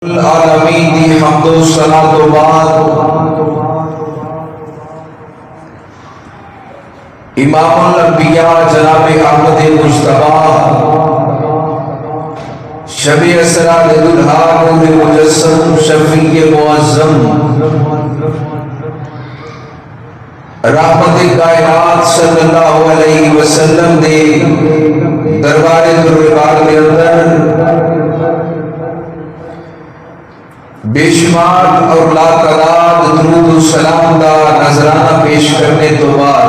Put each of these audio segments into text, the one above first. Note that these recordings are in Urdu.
العالمین دی حمد و صلاۃ و بعد امام الانبیاء جناب احمد مجتبی شب اسرا للدھا نور مجسم شفیع معظم رحمت کائنات صلی اللہ علیہ وسلم دے دربار دربار کے اندر بے شمار اور لا تعداد درود و سلام دا نذرانہ پیش کرنے تو بعد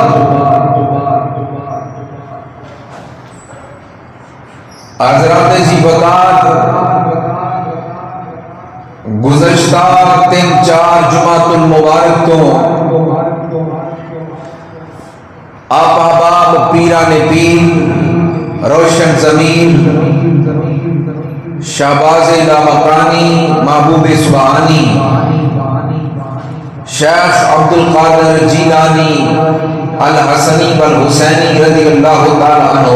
حضرات جی وقات گزشتہ 3-4 جمعۃ المبارک تو آپ احباب پیران پیر روشن زمین شہباز لامکانی محبوب سبحانی شیخ عبد القادر جیلانی الحسنی والحسینی رضی اللہ تعالی عنہ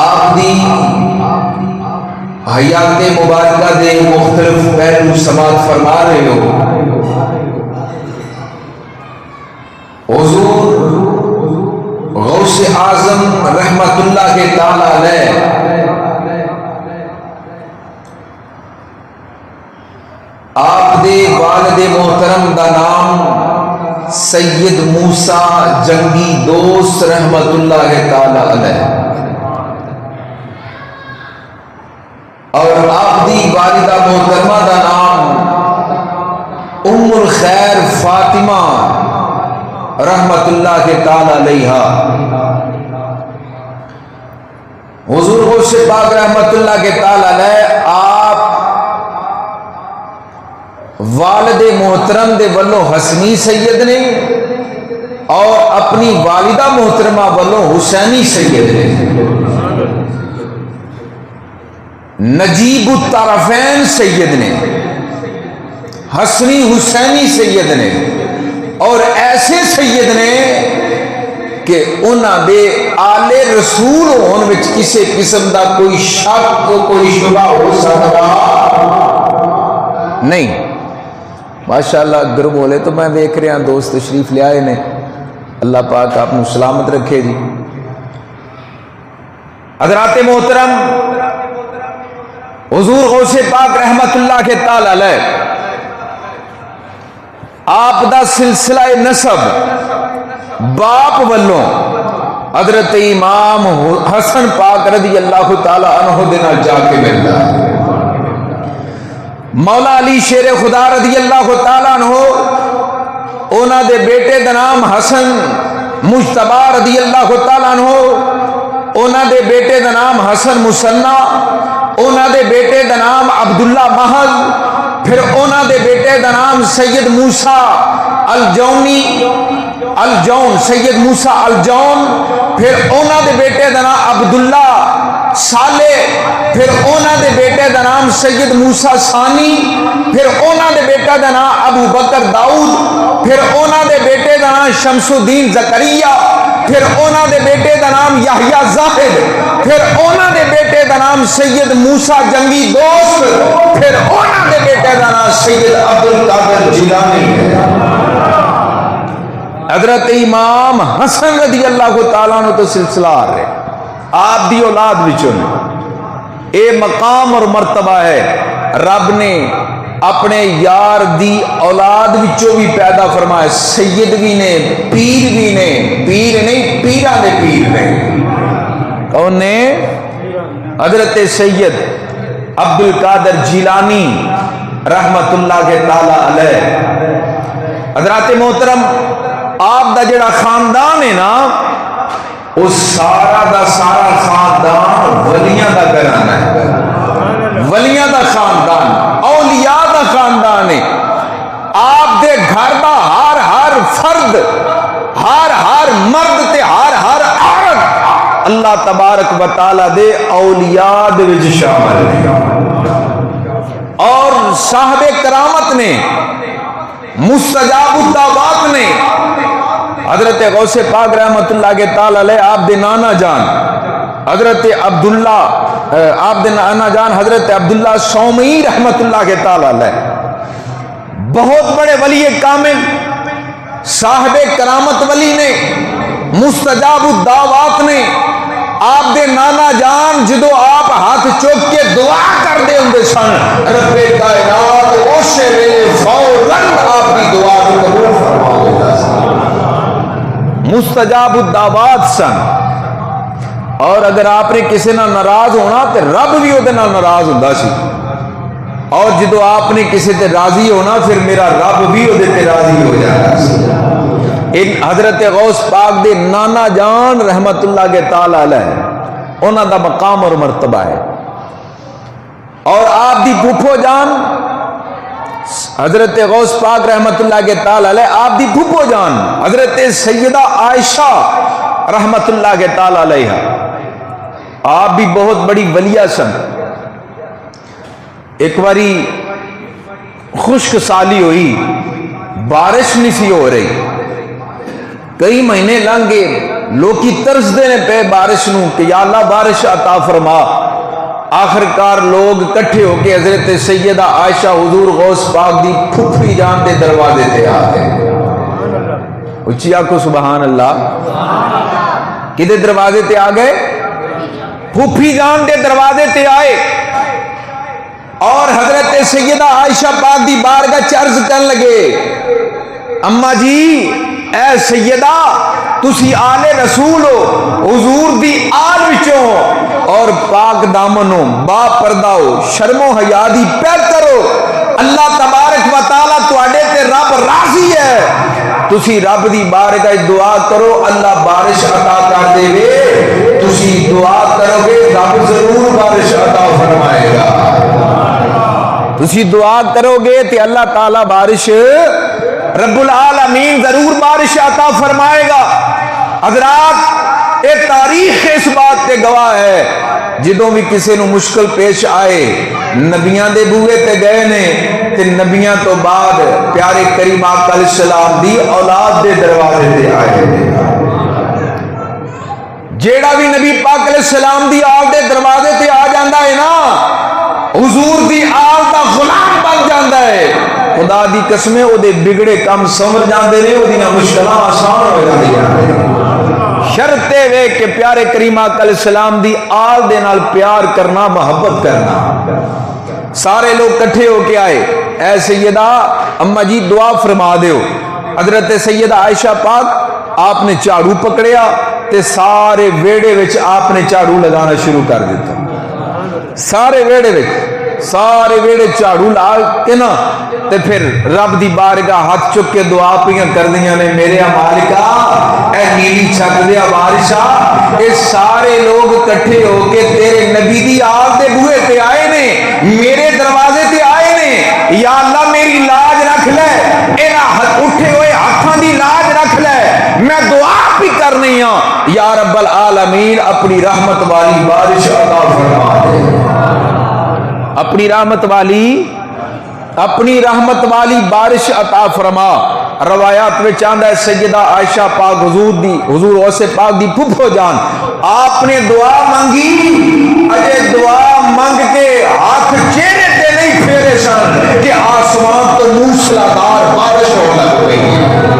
آپ دی حیات مبارکہ دے مختلف پہلو سماعت فرما رہے ہو۔ حضور غوث اعظم رحمت اللہ کے تعالی علیہ آپ دے والد محترم دا نام سید موسیٰ جنگی دوست رحمت اللہ کے تعالی علیہ اور آپ دی والدہ محترمہ دا نام ام الخیر فاطمہ رحمت اللہ کے تعالی علیہ۔ حضور غوث پاک رحمت اللہ کے تعالی علیہ آپ والد محترم دے ولو حسنی سید نے اور اپنی والدہ محترمہ ولو حسینی سید نے، نجیب الطرفین سید نے، حسنی حسینی سید نے، اور ایسے سید نے کہ انہاں دے آل رسول ہون وچ کسی قسم دا کوئی شک کوئی شبہ ہو سکتا نہیں۔ ماشاءاللہ ادھر بولے تو میں دیکھ رہا دوست تشریف لے آئے نے، اللہ پاک آپ نے سلامت رکھے جی۔ حضرات محترم حضور غوث پاک رحمت اللہ کے تعالی علیہ آپ دا سلسلہ نسب باپ والوں حضرت امام حسن پاک رضی اللہ تعالی عنہ دینا جا کے ملتا ہے۔ مولا علی شیر خدا رضی اللہ تعالی عنہ اونا دے بیٹے دا نام حسن مجتبی رضی اللہ تعالی عنہ، اونا دے بیٹے دا نام حسن مثنی، اونا دے بیٹے دا نام عبداللہ محض، پھر اونا دے بیٹے دا نام سید موسیٰ الجون سید موسیٰ الجون، پھر اونا دے بیٹے دا نام عبداللہ صالح، پھر اونا دے بیٹے دا نام سید موسیٰ ثانی، پھر اونا دے بیٹے دا نام ابو بکر داؤد، پھر اونا دے بیٹے دا نام شمس الدین زکریا، پھر اونا دے بیٹے دا نام یحییٰ زاہد، پھر اونا دے بیٹے دا نام سید موسیٰ جنگی دوست، پھر اونا دے بیٹے دا نام سید عبد القادر جیلانی۔ حضرت امام حسن رضی اللہ تعالیٰ عنہ تو سلسلہ آ رہے آپ دی اولاد بچوں نے اے مقام اور مرتبہ ہے، رب نے اپنے یار دی اولاد بچوں بھی پیدا فرمائے، سید بھی نے پیر بھی نے، پیر نہیں پیرہ دے پیر نے۔ کون نے؟ حضرت سید عبد القادر جیلانی رحمت اللہ کے تعالی علیہ۔ حضرات محترم آپ دا جڑا خاندان ہے نا وہ سارا دا سارا خاندان ولیاں دا گھرانہ ہے، ولیاں دا خاندان، اولیاء دا خاندان ہے۔ آپ دے گھر دا ہر ہر فرد، ہر مرد تے ہر عورت اللہ تبارک و تعالی دے اولیاء دے وچ شامل ہے، اور صاحب کرامت نے، مستجاب الدعوات نے، حضرت غوث پاک رحمت اللہ کے تعالی علیہ آپ دے نانا جان حضرت عبداللہ آپ دے نانا جان حضرت عبداللہ سومئی رحمت اللہ کے تعالی علیہ بہت بڑے ولی کامل صاحب کرامت ولی نے مستجاب الدعوات نے آپ دے نانا جان جدو آپ ہاتھ چوک کے دعا کر دے ہوں سن رب کائنات اسے ویلے فوراً آپ کی دعا کو قبول فرما دیتا سن مستجاب الدعوات سن اور اگر آپ نے کسی نہ ناراض ہونا تو رب بھی وہ ناراض ہوتا سی اور جدو آپ نے کسی تے راضی ہونا پھر میرا رب بھی وہ راضی ہو جاتا سی ان حضرت غوث پاک دے نانا جان رحمت اللہ کے تعالی علیہ انہاں دا مقام اور مرتبہ ہے اور آپ دی پھوپھو جان حضرت غوث پاک رحمت اللہ کے تعالی علیہ آپ دی پھوپھو جان حضرت سیدہ عائشہ رحمت اللہ کے تعالی علیہ آپ بھی بہت بڑی ولیہ سن ایک باری خشک سالی ہوئی بارش نہیں سی ہو رہی کئی مہینے لنگ گئے لوکی ترس دینے پہ بارش نو کہ یا اللہ بارش عطا فرما آخرکار لوگ کٹھے ہو کے حضرت سیدہ عائشہ حضور غوث پاک دی پھپھی جان دے دروازے تے آ گئے اچھی آنکھو سبحان اللہ کدے دروازے تے آ گئے پھپھی جان دے دروازے تے آئے اور حضرت سیدہ عائشہ پاک دی بارگاہ چرز کرن لگے اما جی اے سیدہ تسی آل رسول ہو حضور دی آل وچوں اور پاک دامن ہو با پردہ ہو شرم و حیا دی پہ کرو اللہ تبارک و تعالیٰ تواڈے تے رب راضی ہے تسی رب دی بارگاہ دعا کرو اللہ بارش عطا کر دے وے تسی دعا کرو گے رب ضرور بارش عطا فرمائے گا تسی دعا کرو گے تے اللہ تعالیٰ بارش رب العالمین ضرور بارش عطا فرمائے گا حضرات یہ تاریخ اس بات تے گواہ ہے جدوں بھی کسی نو مشکل پیش آئے نبیاں دے بوئے تے گئے نے تے نبیاں تو بعد پیارے کریم آقا علیہ السلام دی اولاد دے دروازے تے آئے جیڑا بھی نبی پاک علیہ السلام دی آل دے دروازے تے آ جاندہ ہے نا حضور دی آل دا غلام بن جاندہ ہے خدا دی قسمیں او دے بگڑے کم سمر جاندے نے او دینا مشکلہ آسان ہو جاندے ہیں شرطے وے کہ پیارے کریم آقا علیہ السلام دی آل دے نال پیار کرنا محبت کرنا سارے لوگ کٹھے ہو کے آئے اے سیدہ اما جی دعا فرما دیو حضرت سیدہ عائشہ پاک آپ نے چاڑو پکڑیا تے سارے ویڑے وچ آپ نے چاڑو لگانا شروع کر دیتا سارے ویڑے وچ سارے ویڑے چاڑو لا کے نا تے پھر رب دی بارگاہ ہاتھ چک کے دعا پیاں کر دیاں نے میرے مالکا اے نیلی چھت دیا بارشا اے سارے لوگ کٹھے ہو کے تیرے نبی دی آل دے بوئے تے آئے نے میرے دروازے تے آئے نے یا اللہ میری لاج رکھ لے اینا اٹھے ہوئے ہاتھاں دی لاج رکھ لے میں دعا بھی کرنی ہوں یا رب العالمین اپنی رحمت والی بارش عطا فرما دے اپنی رحمت والی بارش عطا فرما روایات میں چاندہ ہے سیدہ عائشہ پاک حضور غوث پاک دی پھپھو جان آپ نے دعا مانگی اجے دعا مانگ کے ہاتھ چہرے تے نہیں پھیرے سن کہ آسمان تو موسلادھار بارش ہو لگ گئی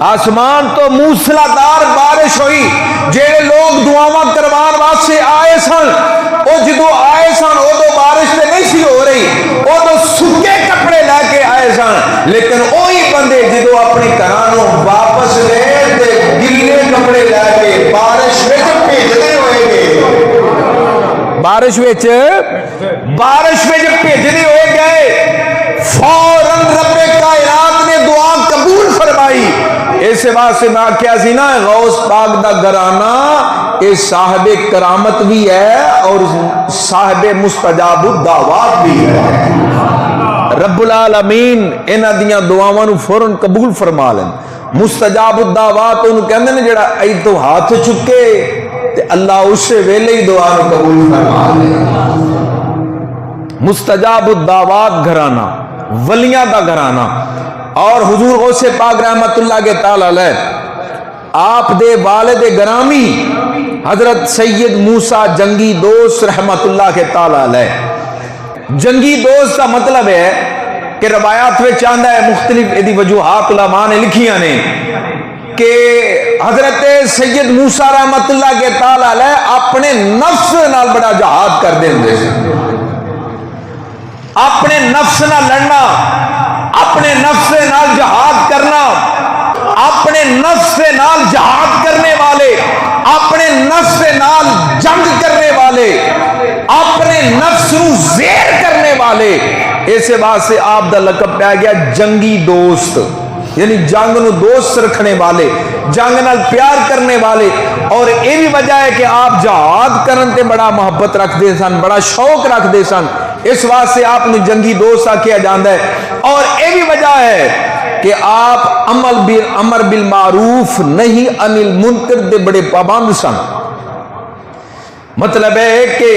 آسمان تو موسلادھار بارش ہوئی جیڑے لوگ دعاواں کروان واسطے آئے سن او جدو آئے سن او تو بارش تے نہیں سی ہو رہی او تو سکے کپڑے لے کے آئے سن لیکن وہی بندے جدو اپنی گھرانوں واپس گئے تے گلے کپڑے لے کے بارش وچ بھیجدے ہوئے گئے بارش وچ بھیجدے ہوئے گئے فوراً رب کائنات نے دعا قبول فرمائی اس واسطے میں کیا سی نا غوث پاک دا گھرانہ یہ صاحب کرامت بھی ہے اور صاحب مستجاب الدعوات بھی ہے رب العالمین انہاں دیاں دعاواں نو فوراً قبول فرما لیں مستجاب الدعوات انہوں کہندے نے جڑا اے تو ہاتھ چکے تے اللہ اس ویلے ہی دعا نو قبول فرما لے مستجاب الدعوات گھرانہ ولیاں دا گھرانہ اور حضور غوث پاک رحمت اللہ کے تعالی علیہ آپ دے والد گرامی حضرت سید موسیٰ جنگی دوست رحمت اللہ کے تعالی علیہ۔ جنگی دوست کا مطلب ہے کہ روایات میں چاندہ ہے مختلف ایدی وجوہات علماء نے لکھیاں نے کہ حضرت سید موسیٰ رحمت اللہ کے تعالی علیہ اپنے نفس نال بڑا جہاد کر دیں دے، اپنے نفس نال لڑنا، اپنے نفس نال جہاد کرنا، اپنے نفس نال جہاد کرنے والے، اپنے نفس نال جنگ کرنے والے، اپنے نفس نو زیر کرنے والے، ایسے بات سے آپ دا لقب پہ گیا جنگی دوست، یعنی جنگ نو دوست رکھنے والے، جنگ نال پیار کرنے والے۔ اور یہ بھی وجہ ہے کہ آپ جہاد کرن تے بڑا محبت رکھ دے سن، بڑا شوق رکھ دے سن، اس واسطے آپ نے جنگی دوست آکھیا جاندا ہے۔ اور یہ بھی وجہ ہے کہ آپ امر بالمعروف نہیں عن المنکر دے بڑے پابند سن۔ مطلب ہے کہ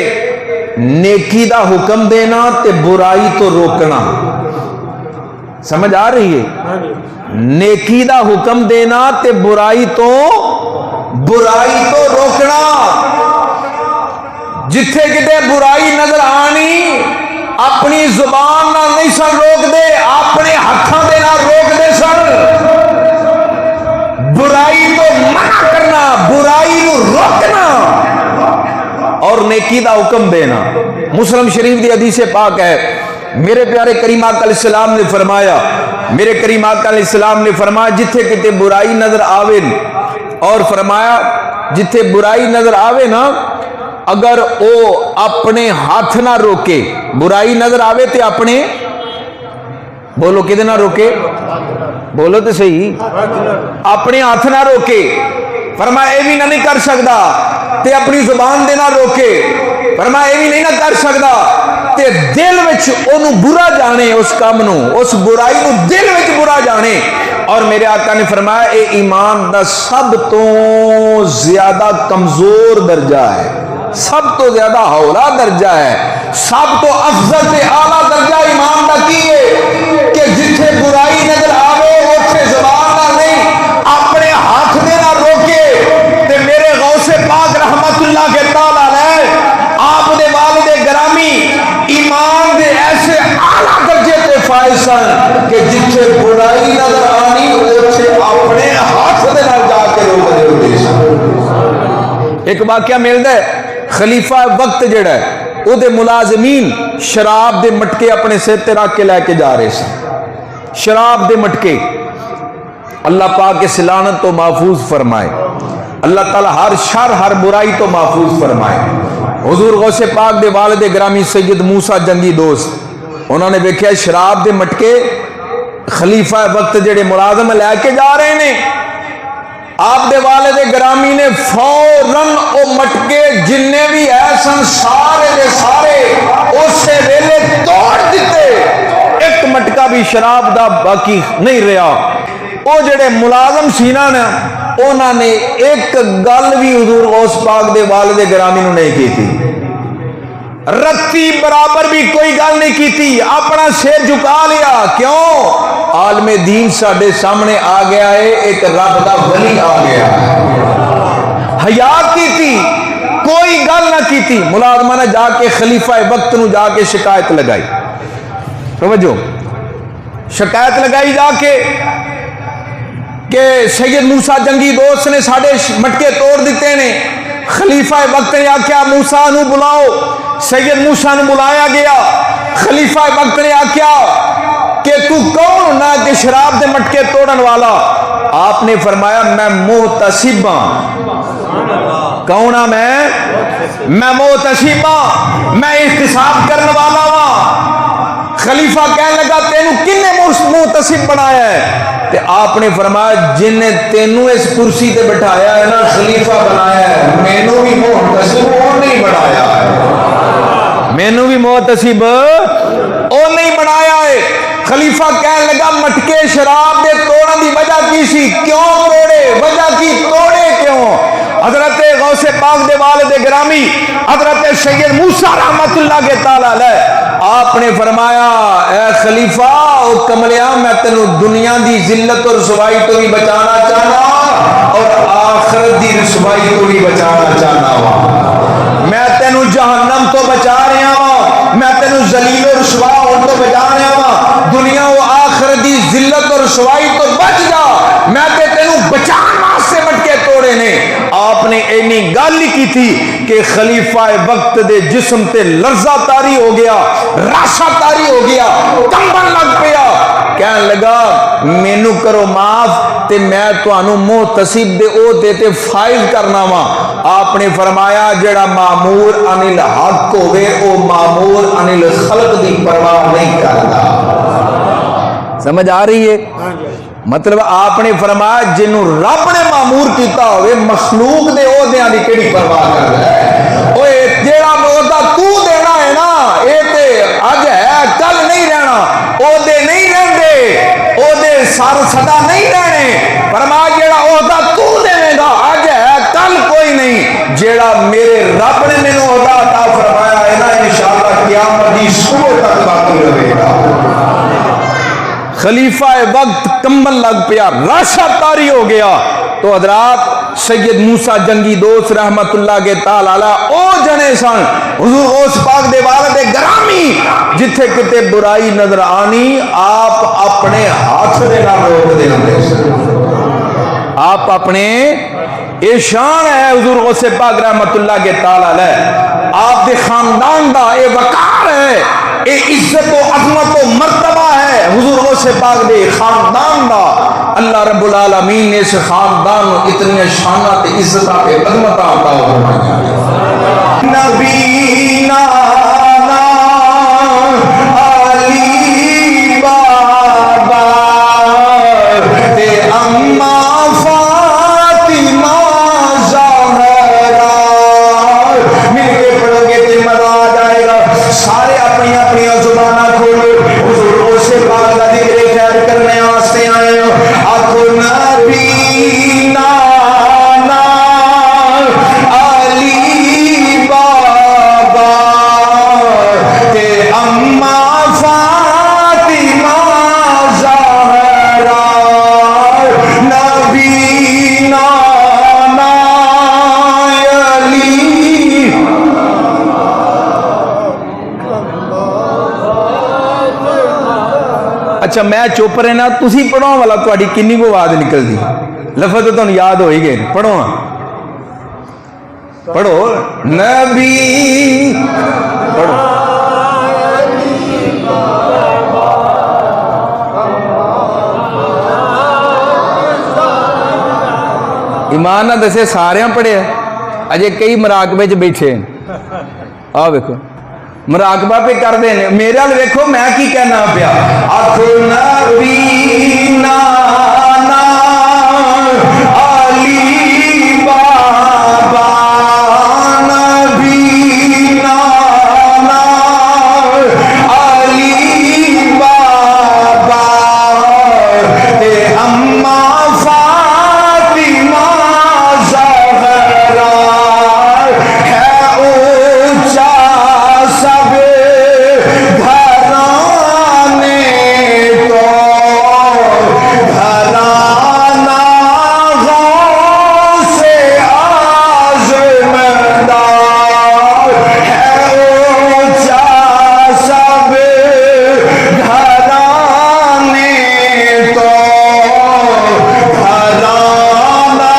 نیکی دا حکم دینا تے برائی تو روکنا، سمجھ آ رہی ہے؟ نیکی دا حکم دینا تے برائی تو روکنا۔ جتھے کتے برائی نظر آنی اپنی زبان نہ نہیں سن روک دے، اپنے ہاتھوں دے نہ روک دے سن۔ برائی تو منع کرنا، برائی کو روکنا اور نیکی دا حکم دینا۔ مسلم شریف دی حدیث پاک ہے، میرے پیارے کریم آقا علیہ السلام نے فرمایا، میرے کریم آقا علیہ السلام نے فرمایا جتھے کتے برائی نظر آوے، اور فرمایا جتھے برائی نظر آوے نا، اگر او اپنے ہاتھ نہ روکے، برائی نظر آوے تے اپنے، بولو کدے نہ روکے، بولو تو صحیح، اپنے ہاتھ نہ روکے، فرمایا اے بھی نہیں کر سکتا تے اپنی زبان دے نہ روکے، فرمایا اے بھی نہیں نہ کر سکتا تے دل وچ اونوں برا جانے، اس کام نو، اس برائی نو دل وچ برا جانے۔ اور میرے آقا نے فرمایا اے ایمان دا سب تو زیادہ کمزور درجہ ہے، سب تو زیادہ ہولا درجہ ہے، سب تو افضل تے اعلیٰ درجہ ایمان دا کی ہے کہ جتھے برائی نظر آوے اوتھے زبان نہ نہیں اپنے ہاتھ دے نہ روکے۔ تے میرے غوث پاک رحمت اللہ کے تعالی علیہ آپ دے والد گرامی ایمان دے ایسے اعلیٰ درجے تے فائز سن کہ جتھے برائی نظر آنی اوتھے اپنے ہاتھ دے نہ جا کے روک دے سن۔ ایک واقعہ ملدا ہے، خلیفہ وقت جڑا ہے او دے ملازمین شراب دے مٹکے اپنے سر تے رکھ کے لے کے جا رہے سن، شراب دے مٹکے۔ اللہ پاک کے لعنت تو محفوظ فرمائے، اللہ تعالی ہر شر ہر برائی تو محفوظ فرمائے۔ حضور غوث پاک دے والد گرامی سید موسیٰ جنگی دوست انہوں نے دیکھا شراب دے مٹکے خلیفہ وقت جڑے ملازم لے کے جا رہے ہیں، آپ دے والد گرامی نے فوراً او مٹکے جننے بھی ایسن سارے دے سارے اسے ویلے توڑ دیتے، ایک مٹکا بھی شراب دا باقی نہیں رہا۔ او جڑے ملازم سینا نا انہوں نے ایک گل بھی حضور غوث پاک دے والد گرامی نے نہیں کی تھی، رتی برابر بھی کوئی گل نہیں کی تھی، اپنا سر جھکا لیا۔ کیوں؟ عالم دین ساڈے سامنے آ گیا ہے، ایک رب دا ولی آ گیا ہے، حیا کی تھی، کوئی گل نہ کی تھی۔ ملازمہ نے جا کے خلیفہ وقت نو جا کے شکایت لگائی، توجہ، شکایت لگائی جا کے کہ سید موسیٰ جنگی دوست نے ساڑھے مٹکے توڑ دیتے نے۔ خلیفہ وقت نے آکھیا موسیٰ نو بلاؤ، سید موسیٰ نو بلایا گیا۔ خلیفہ وقت نے آکھیا کہ تو کون نہ کہ شراب دے مٹکے توڑن والا؟ آپ نے فرمایا میں محتسب ہاں۔ کون ہاں میں محتسب ہاں، میں احتساب کرنے والا ہاں۔ خلیفہ کہنے لگا تینوں کن نے محتسب بنایا ہے؟ تے آپ نے فرمایا جن نے تینوں اس کرسی تے بٹھایا ہے نا خلیفہ بنایا ہے، مینوں بھی محتسب وہ نہیں بنایا ہے، مینوں بھی محتسب وہ نہیں بنایا ہے۔ خلیفہ کہنے لگا مٹکے شراب دے توڑن دی وجہ کی سی؟ کیوں توڑے؟ وجہ کی توڑے کیوں؟ حضرت غوث پاک دے والد گرامی حضرت سید موسیٰ رحمت اللہ کے تعالی علیہ آپ نے فرمایا اے خلیفہ او کملیاں میں تینوں دنیا دی ذلت اور رسوائی تو بھی بچانا چاہنا، اور آخرت دی رسوائی تو بھی بچانا چاہنا وا میں تینوں جہنم تو بچا رہا وا میں تینوں ذلیل و رسوا ہونے تو بچا رہا وا دنیا و آخرت دی ذلت اور رسوائی تو بچ جا میں تینوں بچان واسطے مٹکے توڑے نے آپ نے اینی گل کی تھی کہ خلیفہ وقت دے جسم تے لرزہ تاری ہو گیا راشا تاری ہو گیا کمبن لگ پیا کہنے لگا مینو کرو معاف تے میں تانوں محتسب دے عہدے تے فائز کرنا وا آپ نے فرمایا جڑا مامور عن الحق ہوئے او مامور عن الخلق دی پرواہ نہیں کرتا سمجھ آ رہی ہے مطلب آپ نے فرمایا جنوں رب نے مامور کیتا ہوئے مخلوق دے عہدیاں دی کیڑی پرواہ کر رہا ہے اوے جیڑا عہدہ تو دینا ہے نا اے تے اج ہے کل نہیں رہنا عہدے نہیں رہندے عہدے سر سدا نہیں رہنے فرمایا جیڑا عہدہ تو دے گا اج ہے کل کوئی نہیں جیڑا میرے رب نے مینوں عہدہ عطا فرمایا ہے نا انشاءاللہ قیامت دی صبح تک باقی رہے گا خلیفہ وقت کمبن لگ پیا راشا تاری ہو گیا تو حضرات سید موسیٰ جنگی دوست رحمت اللہ کے تعالی او جنے سن حضور غوث پاک دے والد گرامی جتھے کتے برائی نظر آنی آپ اپنے ہاتھ دے نہ روک دے آپ اپنے یہ شان ہے حضور غوث پاک رحمت اللہ کے تعالی آپ دے خاندان دا اے وقار ہے اے عزت و عظمت و مرتبہ ہے حضور غوث پاک دے خاندان دا اللہ رب العالمین نے اس خاندان اتنی شانات عزتہ پہ عظمتہ عطا فرمایا نبینا علی بابا تے اما فاطمہ زہرا مل کے پڑھو گے تے مزہ آ جائے گا سارے اپنی اپنی زبانہ کھولو حضور غوث پاک دا ذکر خیر کرنے واسطے آئے ہو آخو نبینا علی بابا تے اما فاطمہ زہرا نبینا علی اچھا میں چپ رہنا تسی پڑھو والا تہاڈی کنی کو آواز نکل دی لفظ تو تانوں یاد ہو ہی گئے پڑھو پڑھو نبی پڑھو ایمان نہ دسے سارے پڑھے اجے کئی مراقبے چ بیٹھے آ ویکھو مراقبہ پہ کر دیں میرے حال ویکھو میں کی کہنا پیا آخو نبینا علی بابا نبینا علی بابا تے اما فاطمہ زہرا ہے اونچا سب گھرانے تو گھرانہ غوث اعظم دار ہے اونچا سب گھرانے تو گھرانہ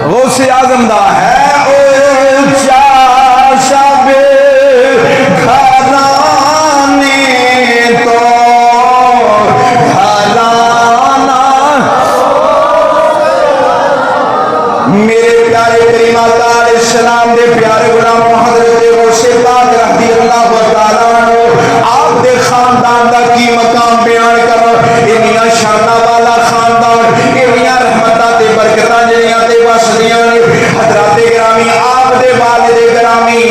غوث اعظم دا ہے اونچا سب گھرانے تو گھرانہ میرے پیارے کریم آقا علیہ السلام دے پیارے غلام حضرت غوث پاک رضی اللہ تعالیٰ عنہ آپ دے خاندان دا کی مقام بیان کرو انہیاں شانہ والا خاندان انہیاں رحمتہ تے برکتہ جنیاں تے واسدیاں حضرات گرامی آپ دے والد گرامی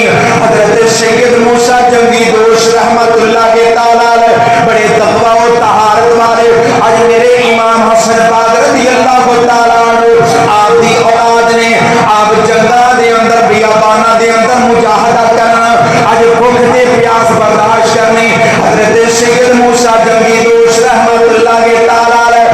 حضرت سید موسیٰ جنگی دوست رحمت اللہ کے تعالی بڑے تقوی و طہارت والے آج میرے امام حسن پاک رضی اللہ تعالیٰ عنہ آپ دی اولاد نے آپ جنگہ دے اندر بیابانہ دے اندر مجاہدہ کرنا آج بھوک تے پیاس برداشت کرنے حضرت سید موسیٰ جنگی دوست رحمت اللہ کے تعالی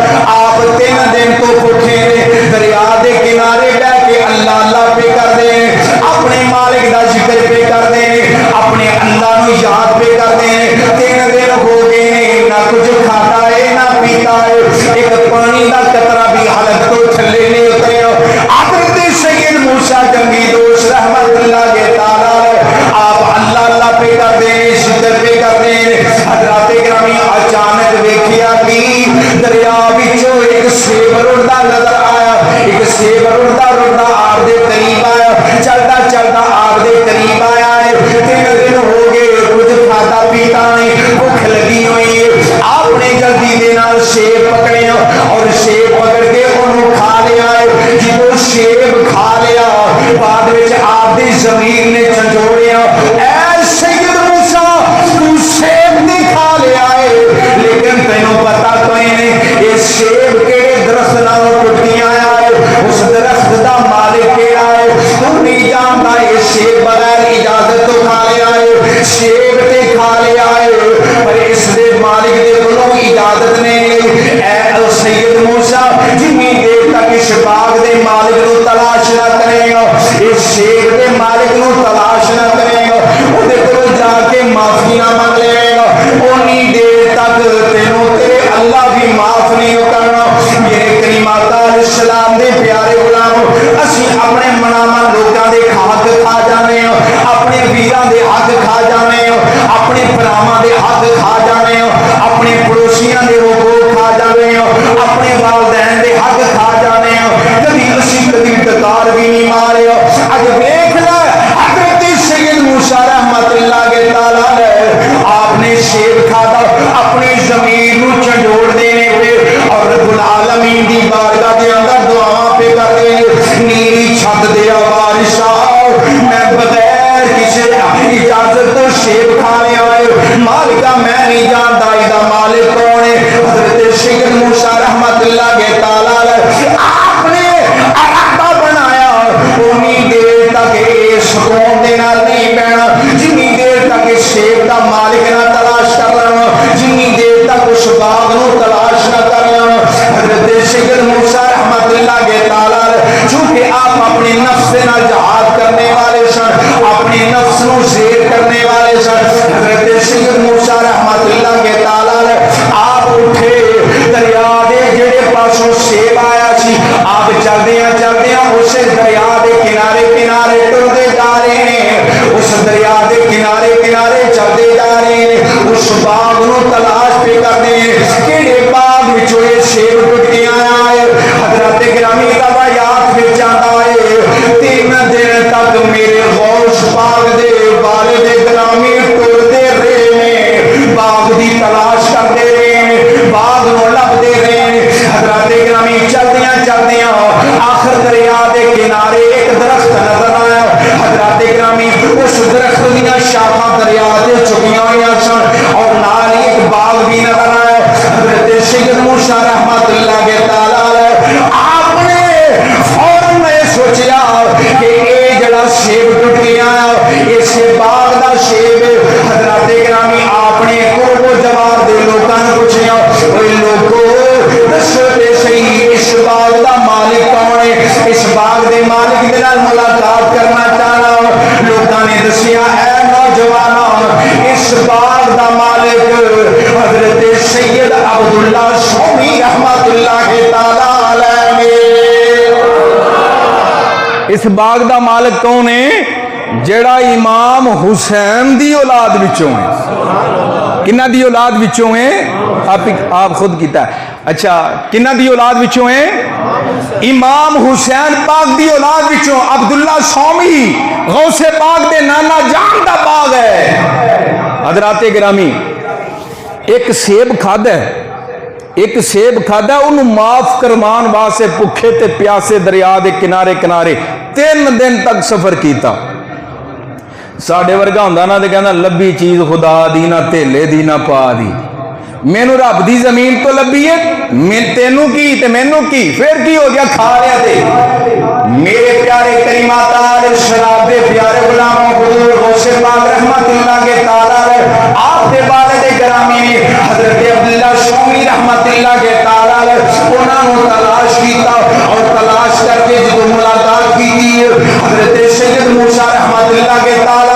سجدے پہ کرتے ہیں اپنے اللہ نو یاد پہ کرتے ہیں 3 دن ہو گئے نہ کچھ کھاتا ہے نہ پیتا ہے ایک پانی کا قطرہ بھی حلق تو تھلے نہیں اترے حضرت سید موسیٰ جنگی دوست رحمت اللہ کے تعالی آپ اللہ اللہ پہ کرتے ہیں ذکر پہ کرتے ہیں حضرات گرامی اچانک دیکھیا کہ دریا وچوں ایک سیب رڑدا نظر آیا ایک سیب رڑدا رڑدا آپ دے قریب آیا چلتا چلتا آپ دے قریب آیا ہے 3 دن ہو گئے کچھ کھاتا پیتا نہیں بھوک لگی ہوئی ہے آپ نے جلدی دے نال سیب پکڑے اور سیب پکڑ کے انہوں کھا لیا ہے جب سیب کھا لیا بعد وچ آپ دی ضمیر نے جھنجھوڑیا اے سید موسیٰ تو سیب نہیں کھا لیا ہے لیکن تینوں پتا کوئی نہیں یہ سیب کیڑے درخت نال ٹوٹی آیا ہے اس درخت دا مالک کیڑا ہے تو نہیں جانتا یہ سیب بغیر اجازت تو کھا لیا ہے سیب تے کھا لیا ہے پر اس دے مالک دے کولوں اجازت نہیں لئی اے سید موسیٰ جتنی دیر تک اس باغ دے مالک نو تلاش نہ کرے گا اس سیب دے مالک نو تلاش نہ کرے گا وہ دے کول جا کے معافی نہ مانگ لے گا اونی دیر تک تینوں تیرے اللہ بھی معاف نہیں کرنا میرے کریمات علیہ السلام دے پیارے غلام اسی اپنے منامن لوگاں دے حق کھا جانے اپنے ویراں دے حق کھا جانے اپنے بھراواں دے حق کھا جانے اپنے پڑوسیاں دے حقوق کھا جانے اپنے والدین دے حق کھا جانے کبھی اسی کبھی ٹکار بھی نہیں مارے اج دیکھ لے حضرت سید موسیٰ رحمت اللہ کے تعالی آپ نے سیب کھاتا اپنی زمین نو چنڈوڑ دینے پہ اور رب العالمین دی بارگاہ دے اندر دعاواں پہ کر دے نیلی چھت دے بارش آؤ میں بغیر کسی اجازت تو سیب کھا لیا ہے مالکہ میں نہیں جانتا ادا مالک کون ہے حضرت سید موسیٰ رحمت اللہ کے تعالی آپ نے ارادہ بنایا انہی دیر تک سکون دے نال نہیں بینا جنی دیر تک سیب دا مالک نہ تلاش کر رہا جنی دیر تک اس باغ نو تلاش نہ کر رہا حضرت سید موسیٰ رحمت اللہ کے تعالی چونکہ آپ اپنے نفس سے نہ جہاد کرنے والے سن اپنے نفس نو زیر کرنے والے سن حضرت سید موسیٰ رحمت اللہ کے تعالی آپ اٹھے دریا دے جڑے پاسوں سیب آیا سی آپ چلدیاں چلدیاں اسے دریا دے کنارے کنارے ٹرتے جا رہے ہیں اس دریا دے کنارے کنارے چلتے جا رہے ہیں اس باغ نو تلاش پہ کرتے ہیں کیڑے باغ وچوں یہ سیب ٹوٹ کے آیا ہے حضرت گرامی روایات وچ آندا ہے 3 دن تک میرے غوث باغ دے والد گرامی ٹرتے رہے ہیں باغ دی تلاش کرتے رہے ہیں باغ نو لبتے رہے ہیں حضرت گرامی چلدیاں چلدیاں آخر دریا دے کنارے ایک درخت نظر آیا حضرت گرامی اس درخت دیاں شاخاں دریا دے چکیاں ہوئی سن اور نال ایک باغ بھی نظر آیا حضرت سید موسیٰ رحمت اللہ کے تعالی آپ نے فوراً میں سوچیا کہ اے جڑا سیب ٹوٹ گیا اس باغ دا سیب حضرت گرامی آپ نے کو جواب دے لوگاں نے پوچھیا اوے لوگو دسو تے صحیح اس باغ دا مالک کون ہے اس باغ دے مالک دے نال ملاقات کرنا چاہنا لوگاں نے دسیا اے نوجوانوں اس باغ دا مالک حضرت سید عبداللہ شومی رحمت اللہ تعالی علیہ اس باغ دا مالک کون ہے جڑا امام حسین دی اولاد وچوں ہے کنہ دی اولاد وچوں ہے آپ خود کیتا ہے اچھا کنہ دی اولاد وچوں ہے امام حسین پاک دی اولاد وچوں عبداللہ شومی غوث پاک دے نانا جان دا باغ ہے حضرات گرامی ایک سیب کھادا ہے ایک سیب کھادا ہے انہوں معاف کرمان واسطے بھکھے تے پیاسے دریا دے کنارے کنارے 3 دن تک سفر کیتا ساڈے ورگا ہوندا نا تے کہندا لبی چیز خدا دی نہ تھیلے دی نہ پا دی مینوں رب دی زمین تو لبی ہے میں تینوں کی تے مینوں کی پھر کی ہو گیا کھا لیا تے میرے پیارے کریمات علیہ السلام دے پیارے غلاموں حضور غوث پاک رحمت اللہ کے تعالی آپ دے والد گرامی نے حضرت عبداللہ شومی رحمت اللہ کے تعالی انہاں نوں تلاش کیتا اور تلاش کر کے جدوں ملاقات کی حضرت سید موسیٰ رحمت اللہ کے تعالی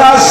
10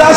10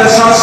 10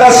10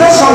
10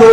2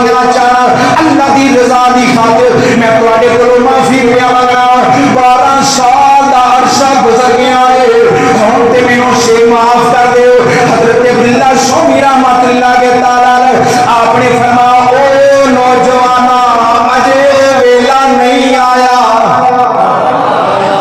منگنا چاہنا اللہ دی رضا دی خاطر میں تواڈے کولوں معافی منگنا 12 سال دا عرصہ گزر گیا ہے ہن تے مینوں شے معاف کر دیو حضرت عبداللہ شومی رحمت اللہ کے تعالی آپ نے فرمایا او نوجوانا اجے ویلا نہیں آیا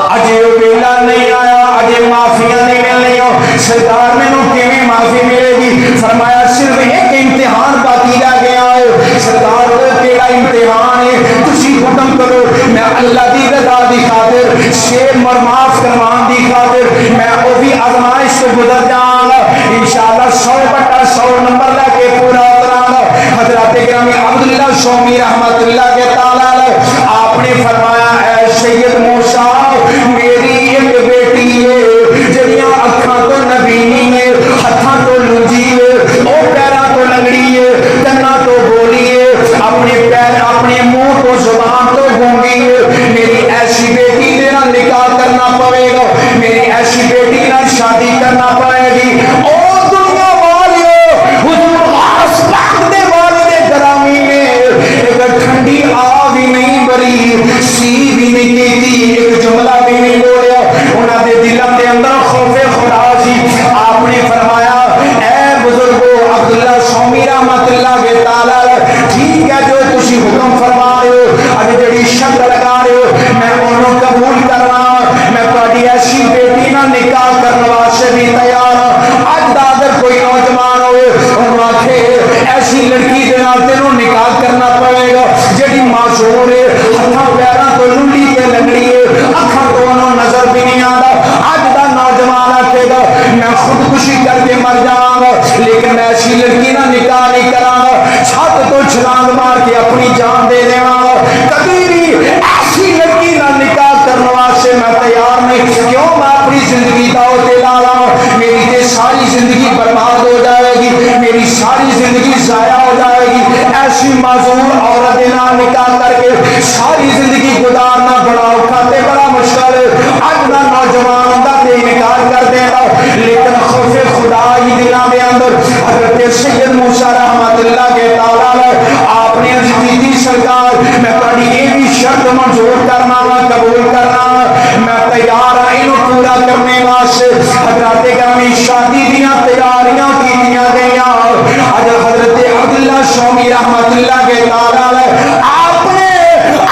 اجے ویلا نہیں آیا اجے معافیاں نہیں ملنی سرکار مینوں کیویں معافی ملے گی فرمایا صرف ایک امتحان باقی رہ گیا ہے سرکار کیڑا امتحان ہے تسی حکم کرو میں اللہ دی رضا دی خاطر شیر معاف کروان دی خاطر میں او بھی آزمائش سے گزر جاؤں گا انشاءاللہ 100/100 نمبر لے کے پورا اتراں گا حضرت گرامی عبداللہ شومی رحمت اللہ کے تعالی آپ نے فرمایا اے سید موسی میری ایک بیٹی ہے جڑیاں اکھاں تو نبینی ہے ہتھاں تو لنجی ہے او پیراں تو لنگڑی ہے کناں تو بولی ہے اپنے پیر اپنے منہ تو زبان تو گونگی ہے میری ایسی بیٹی دے نال نکاح کرنا پڑے گا میری ایسی بیٹی نال شادی کرنا پڑے گی او دنیا والیو حضور غوث پاک دے والد گرامی نے ایک ٹھنڈی آگ بھی نہیں بری سی بھی نہیں کیتی ایک جملہ بھی نہیں بولیا انہاں دے دلاں دے اندر خوف خدا سی آپ نے فرمایا اے بزرگو عبداللہ شومی رحمت اللہ کے تعالی ٹھیک ہے جو تسی حکم فرما رہے ہو اج جڑی شرط لگا رہے ہو میں انہوں قبول کر رہا میں تہاڈی ایسی بیٹی نال نکاح کرنے واسطے بھی تیار ہوں اج دا اگر کوئی نوجوان ہوئے انہوں آکھے ایسی لڑکی دے نال تینوں نکاح کرنا پڑے گا جڑی معصوم ہے ہتھاں پیراں تو لنڈی تے لنگڑی ہے اکھاں تو انہوں نظر بھی نہیں آندا اج دا نوجوان آکھے گا میں خودکشی کر کے مر جاواں گا لیکن میں ایسی لڑکی نال نکاح نہیں کراں گا چھت تو چھلانگ مار کے اپنی جان دے دیواں گا کبھی بھی ایسی لڑکی نال نکاح کرنے واسطے میں تیار نہیں کیوں میں اپنی زندگی داؤ تے لا لاں میری تے ساری زندگی برباد ہو جائے گی میری ساری زندگی ضائع ہو جائے گی ایسی معذور عورت دے نال نکاح کر کے ساری زندگی گزارنا بڑا اوکھا تے بڑا مشکل ہے اج دا نوجوان دا تے انکار کر دیندا لیکن خوف خدا ہی دلاں دے اندر حضرت سید موسی رحمت اللہ کے تعالی آپ نے عرض کی سرکار میں تہاڈی یہ بھی شرط منظور کرنا وا قبول کرنا میں تیار ہوں اینو پورا کرنے واسطے حضرت گرامی شادی دیاں تیاریاں کیتیاں گئیاں اج حضرت عبداللہ شومی رحمت اللہ کے تعالی آپ نے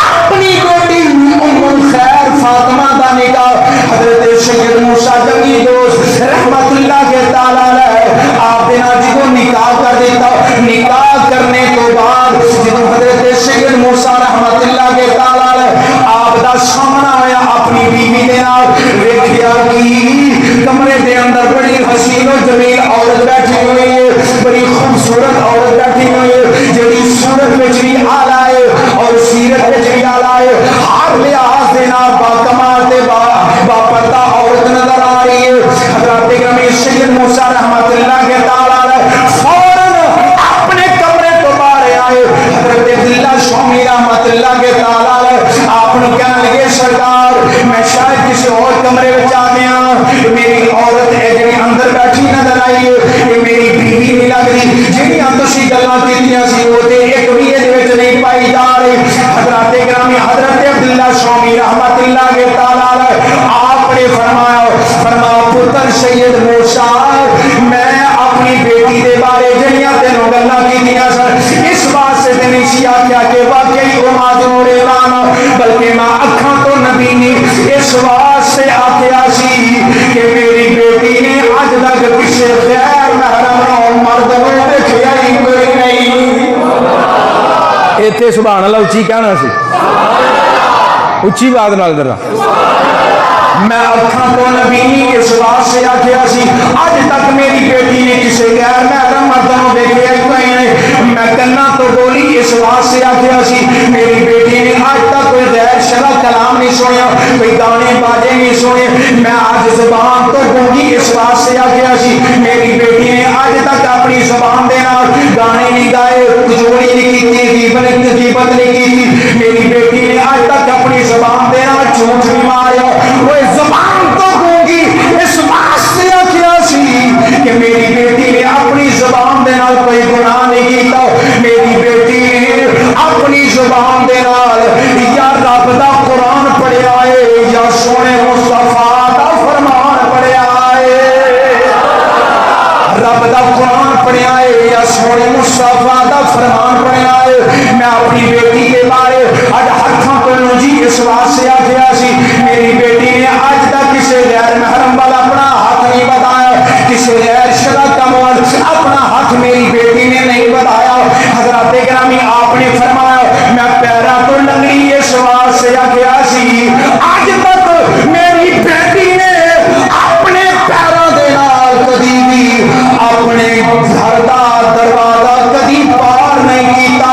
اپنی بیٹی ام الخیر فاطمہ دا نکاح حضرت سید موسی جنگی دوست رحمت اللہ کے تعالی آپ نے جدوں نکاح کر دیتا نکاح کرنے تو بعد جدوں حضرت سید موسی رحمت اللہ کے تعالی آپ دا سامنا ہویا اپنی بیوی دے نال ویکھیا کہ کمرے دے اندر بڑی حسین و جمیل عورت بیٹھی ہوئی ہے بڑی خوبصورت عورت بیٹھی ہوئی ہے جڑی صورت وچ بھی اعلی ہے اور سیرت وچ بھی اعلی ہے ہر لحاظ دے نال با کمال تے با پردہ عورت نظر آ رہی ہے حضرت گرامی سید موسی رحمت اللہ کے تعالی فوراً اپنے کمرے تو باہر آئے حضرت عبداللہ شومی رحمت اللہ کے تعالی آپ نے کہنے لگے سرکار میں شاید کسی اور کمرے میں آ گیا میری عورت ہے جی اندر بیٹھی نظر آئی ہے یہ میری بیوی نہیں لگ رہی جہاں تسی گلاں کیتیاں سی وہ تے ایک بھی یہ نہیں پائی جا رہی حضرت گرامی حضرت عبداللہ شومی رحمت اللہ کے تعالی آپ نے فرمایا پتر سید موسی میں اپنی بیٹی دے بارے جنیاں تینوں گلاں کیتیاں سن اس واسطے تے نہیں سی آکھیا کہ واقعی او معذور اعلان بلکہ میں اکھاں تو نبی نہیں اس واسطے آکھیا سی کہ میری بیٹی نے اج تک کسی غیر محرم مرد نوں ویکھیا ہی کوئی نہیں ایتھے سبحان اللہ اچھی کہنا سی اچھی بات نال ذرا میں اکھاں تو نبی اس واسطے آکھیا سی اج تک میری بیٹی نے کسی غیر محرم مرد نوں ویکھیا ہی کوئی نہیں میں کنا تو بولی اس واسطے آکھیا سی میری بیٹی نے اج تک کوئی غیر شرع کلام نہیں سنیا کوئی گانے باجے نہیں سنے میں آج زبان تو گونگی اس واسطے آکھیا سی میری بیٹی نے اج تک اپنی زبان دے نال گانے نہیں گائے کجوری نہیں کیتی غیبت نہیں کیتی میری بیٹی نے اج تک اپنی زبان دے نال جھوٹ نہیں ماریا وہ زبان تو گونگی اس واسطے آکھیا سی کہ میری بیٹی نے اپنی زبان دے نال کوئی گناہ نہیں کیتا میری بیٹی نے سونے مصطفیٰ دا فرمان پڑھیا ہے میں اپنی بیٹی کے بارے اج ہاتھوں کو جی اس واسطے آخیا سی میری بیٹی نے اج تک کسی غیر محرم والا اپنا ہاتھ نہیں بتایا کسی غیر شرع کا مول اپنا ہاتھ میری بیٹی نے نہیں بتایا حضرات گرامی آپ نے فرمایا میں پیرا تو لنگڑی اس واسطے آخیا سی اج تک میری بیٹی نے اپنے پیروں دے نال کدی بھی اپنے گھر دا دروازہ کدی پار نہیں کیتا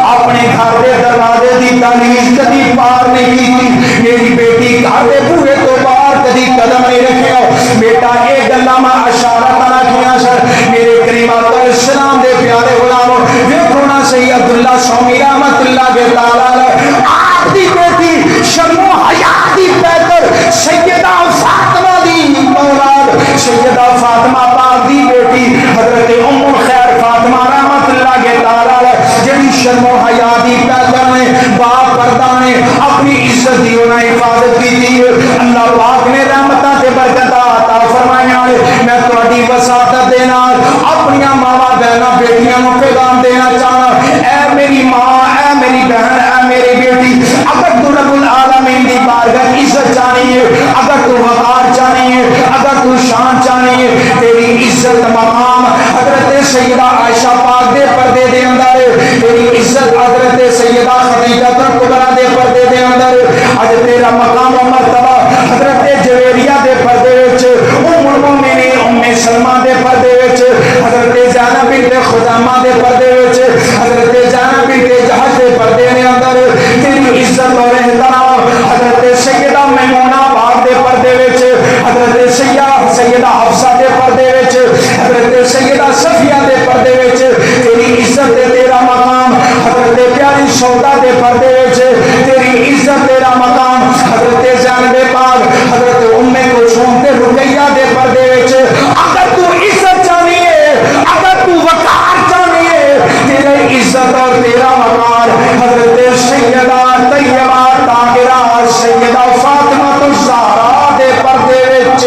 اپنے گھر دے دروازے دی دہلیز کدی پار نہیں کی میری بیٹی گھر دے بوہے تو باہر کدی قدم نہیں رکھیا بیٹا اے گلاں میں اشارہ کرا کیا سر میرے کریم آقا السلام دے پیارے غلاموں دیکھو نا سید عبداللہ سومی رحمت اللہ کے تعالی آپ دی بیٹی شرم و حیا دی پیکر سیدہ فاطمہ دی اولاد سیدہ فاطمہ پاک دی بیٹی حضرت ام الخیر فاطمہ رحمت اللہ کے تعالی جڑی شرم و حیا دی پیکر نے باپ پردہ نے اپنی عزت دی انہیں حفاظت کی تھی اللہ پاک نے رحمتاں تے برکتاں عطا فرمائیاں میں تہاڈی وساطت دے نال اپنی ماواں بہناں بیٹیاں نوں پیغام دینا چاہنا اے میری ماں اے میری بہن اے میری بیٹی اگر تو رب العالمین دی بارگاہ عزت چاہنی ہے اگر تو وقار چاہنی ہے اگر تو شان چاہنی ہے تیری عزت مقام حضرت سیدہ عائشہ پاک دے پردے دے اندر تیری عزت حضرت سیدہ خدیجہ کبریٰ دے پردے دے اندر اج تیرا مقام و مرتبہ حضرت جویریہ دے پردے وچ ام المؤمنین ام سلمہ دے پردے وچ حضرت زینب بنت خزامہ دے پردے وچ حضرت زینب بنت جہش دے پردے دے اندر تیری عزت اور احترام حضرت سیدہ میمونہ پاک دے پردے وچ حضرت سیدہ حفصہ دے پردے وچ حضرت سیدہ صفیہ دے پردے وچ تیری عزت تے تیرا مقام حضرت پیاری سودا دے پردے وچ تیری عزت تیرا مقام حضرت زینب پاک حضرت ام کلثوم تے رقیہ دے پردے وچ اگر تو عزت چاہنی ہے اگر تو وقار چاہنی ہے تیری عزت اور تیرا وقار حضرت سیدہ طیبہ طاہرہ سیدہ فاطمہ الزہرا دے پردے وچ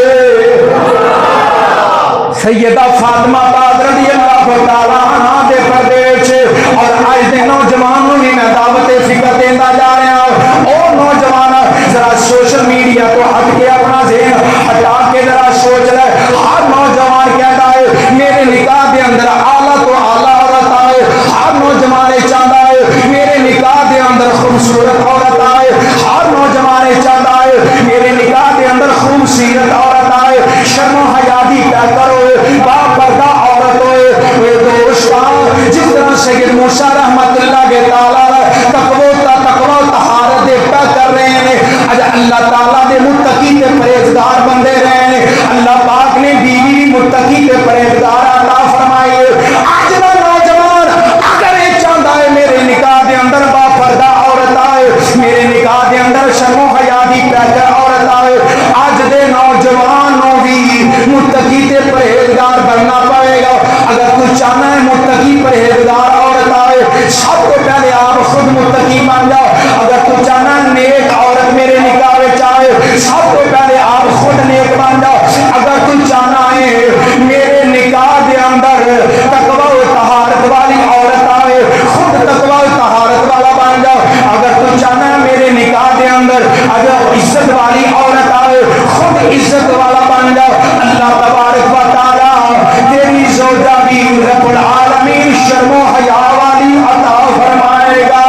سیدہ فاطمہ پاک رضی اللہ تعالی عنہا دے پردے وچ اور اج دے نوجوان نوں میں دعوت فکر دیندا جا رہا ہوں او نوجوان ذرا سوشل میڈیا تو ہٹ کے اپنا ذہن ہٹا کے ذرا سوچ لے ہر نوجوان کہتا ہے میرے نکاح دے اندر اعلیٰ تو اعلیٰ عورت آئے ہر نوجوان چاہتا ہے میرے نکاح دے اندر خوبصورت عورت آئے ہر نوجوان چاہتا ہے میرے نکاح دے اندر خوبصورت عورت آئے شرم و حیا دی پیکر ہوئے با پردہ عورت ہوئے وہ دوستان جس طرح سید موسیٰ رحمت اللہ کے تعالی تقوی طہارت دے پہ کر رہے ہیں اج اللہ تعالیٰ دے متقی تے پرہیزگار بندے رہے ہیں اللہ پاک نے بیوی بھی متقی تے پرہیزگار عطا فرمائی اج دا نوجوان اگر یہ چاہتا ہے میرے نکاح دے اندر با پردہ عورت آئے میرے نکاح دے اندر شرم و حیا دی پیکر عورت آئے اج دے نوجوان نو بھی متقی تے پرہیزگار بننا پڑے گا اگر تو چاہنا ہے متقی پرہیزگار عورت آئے سب کو پہلے آپ خود متقی بن جاؤ اگر تو چاہنا ہے نیک عورت میرے نکاح وچ آئے سب کو پہلے آپ خود نیک بن جاؤ اگر تو چاہنا ہے میرے نکاح دے اندر تقوی و طہارت والی عورت آئے خود تقوی و طہارت والا بن جاؤ اگر تو چاہنا ہے میرے نکاح دے اندر اگر عزت والی عورت آئے خود عزت والا بن جاؤ اللہ تبارک و تعالی تیری زوجہ بھی رب العالمین شرم و حیا والی عطا فرمائے گا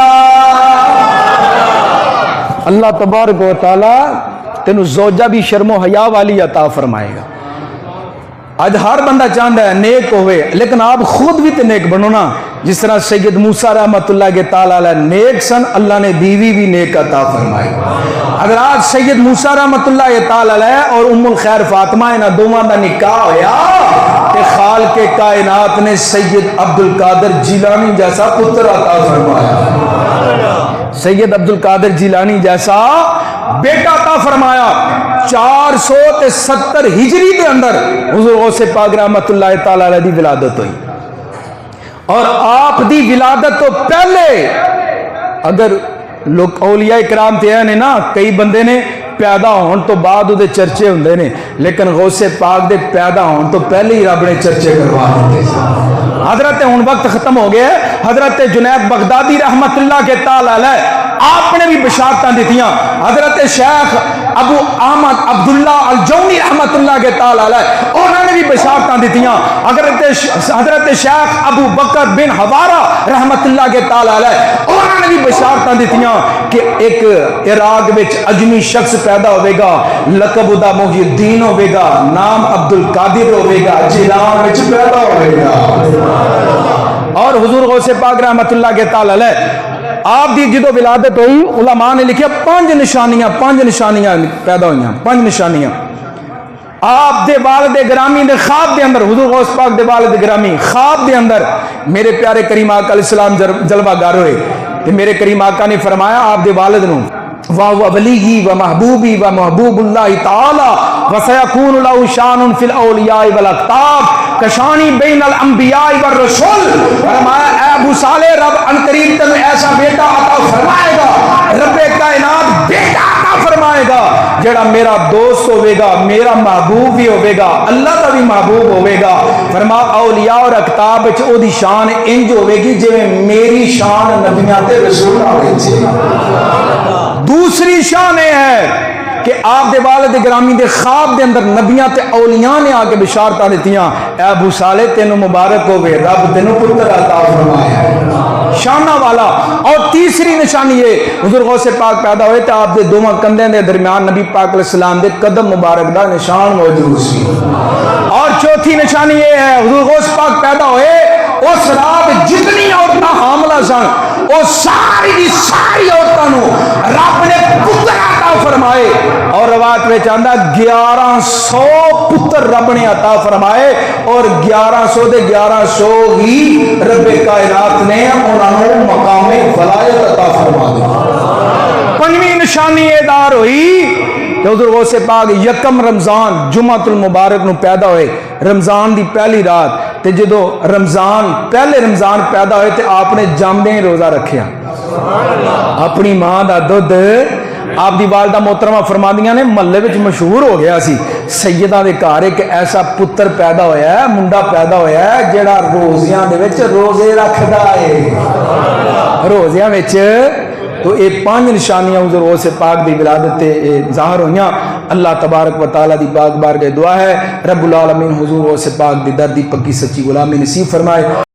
اللہ تبارک و تعالی تینو زوجہ بھی شرم و حیا والی عطا فرمائے گا آج ہر بندہ چاہتا ہے نیک ہوئے لیکن آپ خود بھی تو نیک بنو نا جس طرح سید موسیٰ رحمت اللہ کے تعالی نیک سن اللہ نے بیوی بھی نیک عطا فرمائی اگر آج سید موسیٰ رحمت اللہ کے تعالی اور ام الخیر فاطمہ انہاں دوواں دا نکاح ہویا کہ خالق کائنات نے سید عبد القادر جیلانی جیسا پتر عطا فرمایا سید عبد القادر جیلانی جیسا بیٹا عطا فرمایا 470 ہجری کے اندر حضور غوث پاک رحمت اللہ تعالی علیہ دی ولادت ہوئی اور آپ دی ولادت تو پہلے اگر لوگ اولیاء کرام تے ہیں نا کئی بندے نے پیدا ہون تو بعد دے چرچے ہوندے نے لیکن غوث پاک دے پیدا ہون تو پہلے ہی رب نے چرچے کروا دیتے حضرت ہن وقت ختم ہو گیا. حضرت جنید بغدادی رحمت اللہ کے تعالی علیہ آپ نے بھی بشارتاں دیتیاں. حضرت شیخ ابو احمد عبداللہ الجونی رحمت اللہ کے تعالی علیہ انہوں نے بھی بشارتاں دیتیاں. حضرت شیخ ابو بکر بن حوارہ رحمت اللہ کے تعالی علیہ انہوں نے بھی بشارتاں دیتیاں کہ ایک عراق وچ اجمی شخص پیدا ہوئے گا, لقب دا محی الدین ہوئے گا, نام عبد القادر ہوئے گا, جیلان وچ پیدا ہوئے گا. اور حضور غوث پاک رحمت اللہ کے تعالی علیہ آپ دی جدو ولادت ہوئی علماء نے لکھیا 5 نشانیاں پیدا ہوئیاں. 5 نشانیاں آپ دے والد گرامی دے خواب دے اندر, حضور غوث پاک دے والد گرامی خواب دے اندر میرے پیارے کریم آقا علیہ السلام جلوہ گر ہوئے. کہ میرے کریم آقا نے فرمایا آپ دے والد نو وَهُوَ وَلِيِّي وَمَحْبُوبِي وَمَحْبُوبُ اللَّهِ تَعَالَى وَسَيَكُونُ لَهُ شَانٌ فِي الْأَوْلِيَاءِ وَالْأَقْطَابِ كَشَانِ بَيْنَ الْأَنْبِيَاءِ وَالرُّسُلِ. فرمایا اے ابو صالح رب ان قریب تمہیں ایسا بیٹا عطا فرمائے گا, رب کائنات بیٹا عطا فرمائے گا جڑا میرا دوست ہوئے گا, میرا محبوب بھی ہوئے گا, اللہ کا بھی محبوب ہوئے گا. فرما اولیاء اور اقطاب وچ او دی شان انج ہوئے گی جویں میری شان نبیاں تے رسولاں وچ. دوسری شان یہ ہے کہ آپ دے والد گرامی دے خواب دے اندر نبیاں تے اولیاء نے آ کے بشارتاں دتیاں اے ابو صالح تینوں مبارک ہوئے, رب تینوں پتر عطا فرمایا ہے, شانہ والا. اور تیسری نشانی ہے حضور غوث پاک پیدا ہوئے تو آپ دے دوواں کندھیں دے درمیان نبی پاک علیہ السلام دے قدم مبارک دا نشان موجود سی. اور چوتھی نشانی یہ ہے حضور غوث پاک پیدا ہوئے اس رات جتنی عورتاں حاملہ سن وہ ساری دی ساری عورتوں نو رب نے پتر عطا فرمائے. اور روایت میں چاہتا 1100 پتر رب نے عطا فرمائے اور 1100 دے 1100 ہی رب کائنات نے انہوں نے مقام ولایت عطا فرما دی. 5ویں نشانی یہ دار ہوئی کہ حضور غوث پاک یکم رمضان جمعۃ المبارک نو پیدا ہوئے, رمضان دی پہلی رات. تے جدو پہلے رمضان پیدا ہوئے تے آپ نے جامدے ہی روزہ رکھیا. اپنی ماں دا دودھ آپ دی والدہ محترمہ فرماندیاں نے محلے وچ مشہور ہو گیا سی, سیدہ دے گھر ایک ایسا پتر پیدا ہویا ہے, منڈا پیدا ہویا ہے جڑا روزیاں دے وچ روزے رکھدا ہے. روزیاں وچ تو یہ 5 نشانیاں حضور غوث پاک دی ولادت تے ظاہر ہوئیاں. اللہ تبارک و تعالی دی پاک بارگاہ دعا ہے رب العالمین حضور غوث پاک دی دردی پکی سچی غلامی نصیب فرمائے.